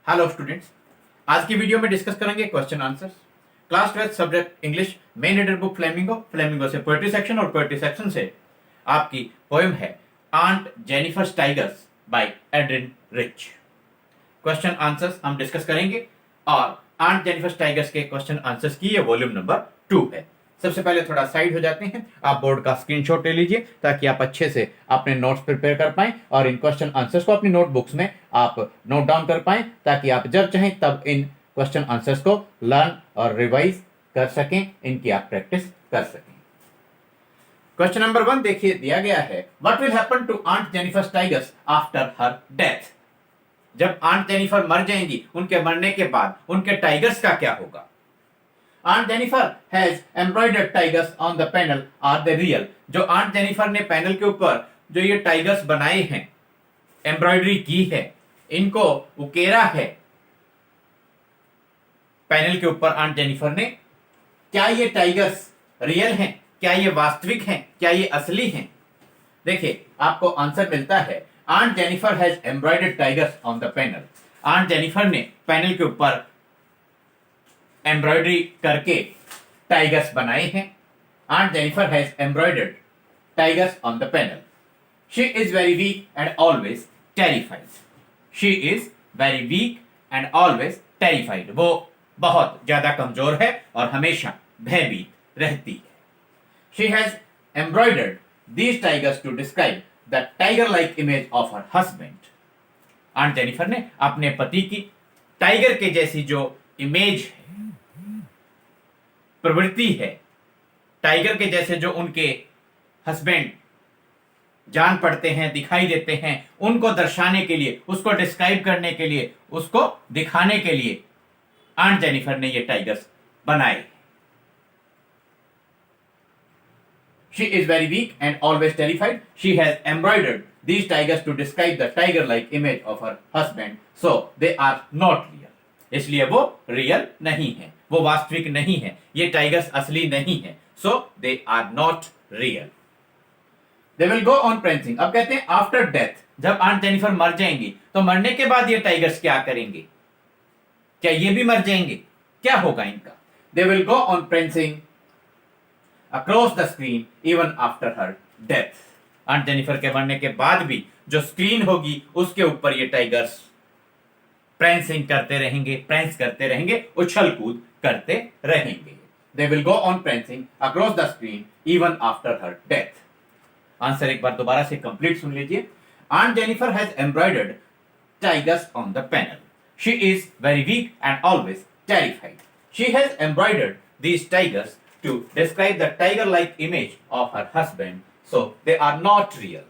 Hello students, आज की video में डिस्कस करेंगे question answers. Class 12 subject English, main reader book Flamingo से पोएट्री सेक्शन और पोएट्री सेक्शन से आपकी पोएम है Aunt Jennifer tigers by Adrienne Rich. Question answers हम डिस्कस करेंगे और आंट जेनिफर टाइगर्स के क्वेश्चन आंसर्स की ये वॉल्यूम नंबर 2 है। सबसे पहले थोड़ा साइड हो जाते हैं, आप बोर्ड का स्क्रीनशॉट ले लीजिए ताकि आप अच्छे से अपने नोट्स प्रिपेयर कर पाएं और इन क्वेश्चन आंसर्स को अपनी नोटबुक्स में आप नोट डाउन कर पाएं ताकि आप जब चाहें तब इन क्वेश्चन आंसर्स को लर्न और रिवाइज कर सकें, इनकी आप प्रैक्टिस कर सकें। क्वेश्चन नंबर 1 देखिए, दिया गया है what will happen to Aunt Jennifer tigers after her death. जब आंट जेनिफर मर जाएंगी, उनके मरने के बाद उनके टाइगर्स का क्या होगा। Aunt Jennifer has embroidered tigers on the panel. Are they real? जो आंट जेनिफर ने पैनल के ऊपर जो ये टाइगर्स बनाए हैं, एम्ब्रॉयडरी की है, इनको उकेरा है पैनल के ऊपर आंट जेनिफर ने, क्या ये टाइगर्स रियल हैं? क्या ये वास्तविक हैं? क्या ये असली हैं? देखिए, आपको आंसर मिलता है Aunt Jennifer has embroidered tigers on the panel. Aunt Jennifer ने पैनल के ऊपर एम्ब्रॉयडरी करके टाइगर्स बनाए हैं। Aunt Jennifer has embroidered tigers on the panel. She is very weak and always terrified. She is very weak and always terrified. वो बहुत ज्यादा कमजोर है और हमेशा भयभीत रहती है। She has embroidered these tigers to describe the tiger like image of her husband. Aunt Jennifer ने अपने पति की टाइगर के जैसी जो इमेज है, प्रवृत्ति है, टाइगर के जैसे जो उनके हस्बैंड जान पड़ते हैं, दिखाई देते हैं, उनको दर्शाने के लिए, उसको डिस्क्राइब करने के लिए, उसको दिखाने के लिए आंट जेनिफर ने ये टाइगर्स बनाए। She is very weak and always terrified. She has embroidered these tigers to describe the tiger like image of her husband, so they are not real. इसलिए वो रियल नहीं है, वो वास्तविक नहीं है, ये टाइगर्स असली नहीं है, so they are not real. They will go on prancing। अब कहते हैं आफ्टर डेथ, जब आंट जेनिफर मर जाएंगी तो मरने के बाद ये टाइगर्स क्या करेंगे? क्या ये भी मर जाएंगे? क्या होगा इनका? They will go on prancing across the screen even after her death। Aunt Jennifer के मरने के बाद भी जो स्क्रीन होगी उसके ऊपर ये टाइगर्स प्रेंसिंग करते रहेंगे, प्रेंस करते रहेंगे, उछल कूद करते रहेंगे। They will go on prancing across the screen even after her death. Answer एक बार दोबारा से कंप्लीट सुन लीजिए। Aunt Jennifer has embroidered tigers on the panel. She is very weak and always terrified. She has embroidered these tigers to describe the tiger like image of her husband, so they are not real.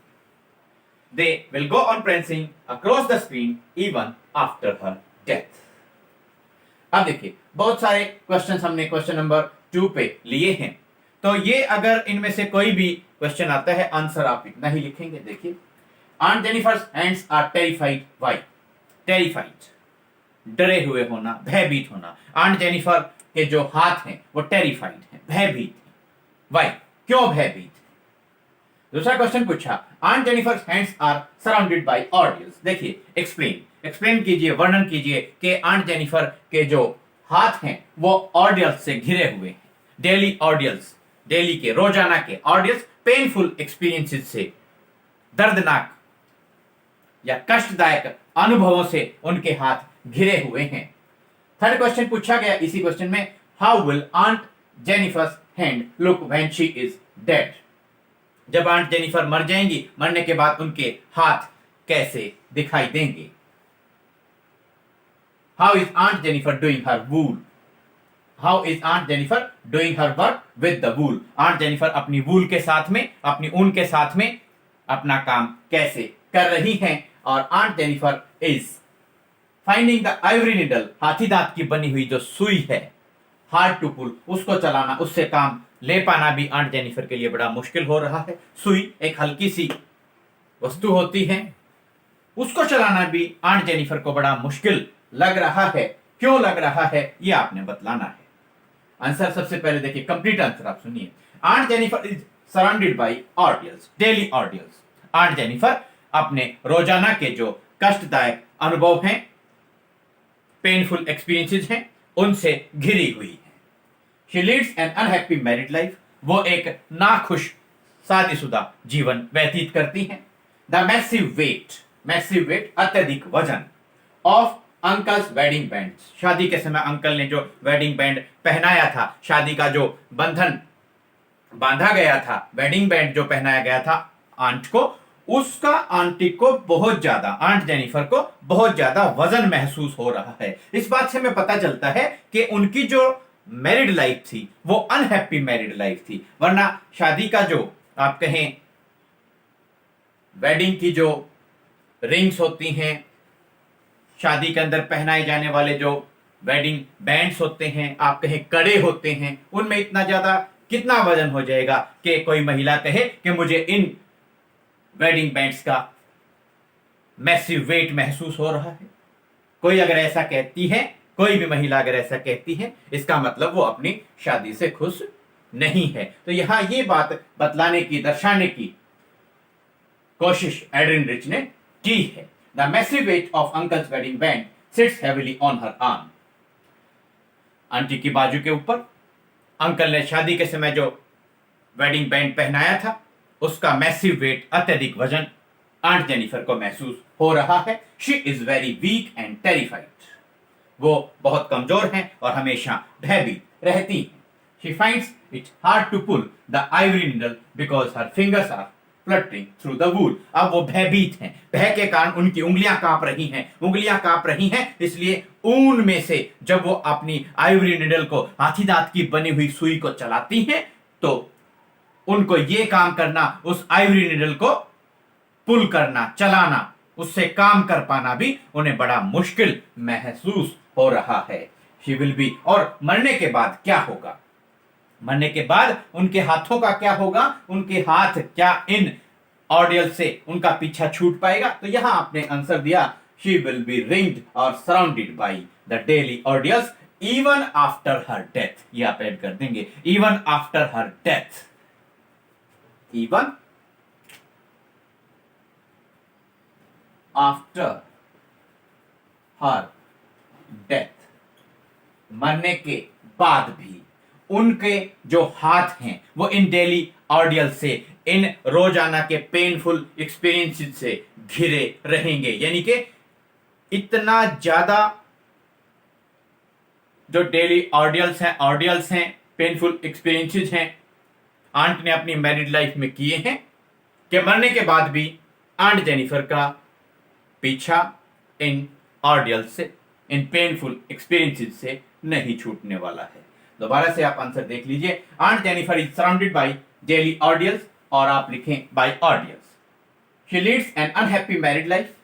They will go on prancing across the screen even after her death. अब देखिए, बहुत सारे questions हमने question number 2 पे लिए हैं, तो ये अगर इनमें से कोई भी क्वेश्चन आता है, आंसर आप इतना ही लिखेंगे। देखिए, Aunt Jennifer's hands are terrified. Why? Terrified, डरे हुए होना, भयभीत होना। आंट जेनिफर के जो हाथ हैं वो टेरिफाइड हैं, भयभीत हैं। व्हाई? क्यों भयभीत? दूसरा क्वेश्चन पूछा, Aunt Jennifer hands are surrounded by audience. देखिए, एक्सप्लेन कीजिए, वर्णन कीजिए कि आंट जेनिफर के जो हाथ हैं वो ऑडियंस से घिरे हुए हैं। डेली ऑडियंस, डेली के, रोजाना के ऑडियंस पेनफुल एक्सपीरियंसेस से, दर्दनाक या कष्टदायक अनुभवों से उनके हाथ घिरे हुए हैं। थर्ड क्वेश्चन पूछा गया इसी क्वेश्चन में, how will Aunt Jennifer's hand look when she is dead. जब आंट जेनिफर मर जाएंगी, मरने के बाद उनके हाथ कैसे दिखाई देंगे। How is Aunt Jennifer doing her wool. How is Aunt Jennifer doing her work with the wool. Aunt Jennifer अपनी वूल के साथ में, अपनी ऊन के साथ में अपना काम कैसे कर रही हैं। और Aunt Jennifer is finding the ivory needle, हाथी दांत की बनी हुई जो सुई है, हार्ड टू पुल, उसको चलाना, उससे काम ले पाना भी आंट जेनिफर के लिए बड़ा मुश्किल हो रहा है। सुई एक हल्की सी वस्तु होती है, उसको चलाना भी आंट जेनिफर को बड़ा मुश्किल लग रहा है। क्यों लग रहा है, ये आपने बतलाना है। आंसर सबसे पहले देखिए, कंप्लीट आंसर आप सुनिए। Aunt Jennifer is surrounded by audience, daily audience. Aunt Jennifer अपने रोजाना के जो कष्टदायक अनुभव हैं, पेनफुल एक्सपीरियंसेस हैं उनसे घिरी हुई है। She leads an unhappy married life, वो एक नाखुश शादीशुदा जीवन व्यतीत करती हैं। द मैसिव वेट अत्यधिक वजन ऑफ अंकल्स वेडिंग बैंड, शादी के समय अंकल ने जो वेडिंग बैंड पहनाया था, शादी का जो बंधन बांधा गया था, वेडिंग बैंड जो पहनाया गया था आंट को, उसका आंटी को बहुत ज्यादा, आंट जेनिफर को बहुत ज्यादा वजन महसूस हो रहा है। इस बात से हमें पता चलता है कि उनकी जो मैरिड लाइफ थी वो अनहैप्पी मैरिड लाइफ थी, वरना शादी का जो आप कहें वेडिंग की जो रिंग्स होती हैं, शादी के अंदर पहनाए जाने वाले जो वेडिंग बैंड्स होते हैं, आप कहें कड़े होते हैं, उनमें इतना ज्यादा कितना वजन हो जाएगा कि कोई महिला कहे कि मुझे इन वेडिंग बैंड्स का मैसिव वेट महसूस हो रहा है। कोई अगर ऐसा कहती है, कोई भी महिला अगर ऐसा कहती है, इसका मतलब वो अपनी शादी से खुश नहीं है। तो यहां ये बात बतलाने की, दर्शाने की कोशिश एड्रिन रिच ने की है। The massive weight of uncle's wedding band sits heavily on her arm, aunty की बाजू के ऊपर अंकल ने शादी के समय जो वेडिंग बैंड पहनाया था उसका मैसिव वेट, अत्यधिक वजन आंट जेनिफर को महसूस हो रहा है। She is very weak and terrified, वो बहुत कमजोर हैं और हमेशा भयभीत रहती हैं। She finds it hard to pull the ivory needle because her fingers are fluttering through the wool. अब वो भयभीत हैं, भय के कारण उनकी उंगलियां कांप रही हैं, इसलिए ऊन में से जब वो अपनी आइवरी निडल को, हाथी दांत की बनी हुई सुई को चलाती हैं, तो उनको ये काम करना, उस आइवरी निडल को पुल करना, चलाना, उससे काम कर पाना भी उन्हें बड़ा मुश्किल महसूस हो रहा है। शी विल बी, और मरने के बाद क्या होगा, मरने के बाद उनके हाथों का क्या होगा, उनके हाथ क्या इन ऑर्डियल से उनका पीछा छूट पाएगा? तो यहां आपने आंसर दिया, शी विल बी रिंग्ड और surrounded by the daily ordeals even after her death. ये आप ऐड कर देंगे, even after her death, even after her death, मरने के बाद भी उनके जो हाथ हैं वो इन डेली ऑर्डियल से, इन रोजाना के पेनफुल एक्सपीरियंसेस से घिरे रहेंगे। यानी कि इतना ज्यादा जो डेली ऑर्डियल्स हैं, पेनफुल एक्सपीरियंसेस हैं, आंट ने अपनी मैरिड लाइफ में किए हैं कि मरने के बाद भी आंट जेनिफर का पीछा इन ऑर्डियल्स से, इन पेनफुल एक्सपीरियंसेस से नहीं छूटने वाला है। दोबारा से आप आंसर देख लीजिए, Aunt Jennifer is surrounded by daily ordeals, और आप लिखें by ordeals. She leads an unhappy married life.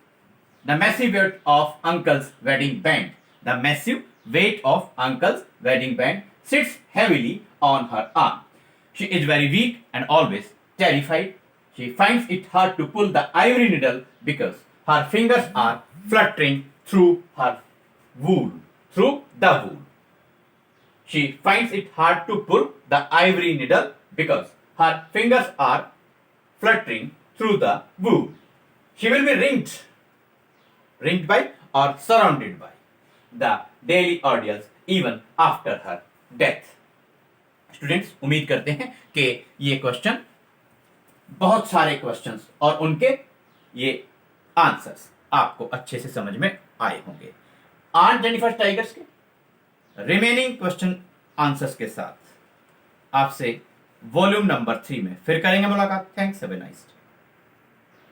The massive weight of uncle's wedding band, the massive weight of uncle's wedding band sits heavily on her arm. She is very weak and always terrified. She finds it hard to pull the ivory needle because her fingers are fluttering through the wool. She finds it hard to pull the ivory needle because her fingers are fluttering through the wool. She will be ringed by or surrounded by the daily ordeals even after her death. Students, उम्मीद करते हैं कि ये question, बहुत सारे questions और उनके ये आंसर्स आपको अच्छे से समझ में आए होंगे। आंट जेनिफर टाइगर्स के रिमेनिंग क्वेश्चन आंसर्स के साथ आपसे वॉल्यूम नंबर 3 में फिर करेंगे मुलाकात। Thanks, have a nice day.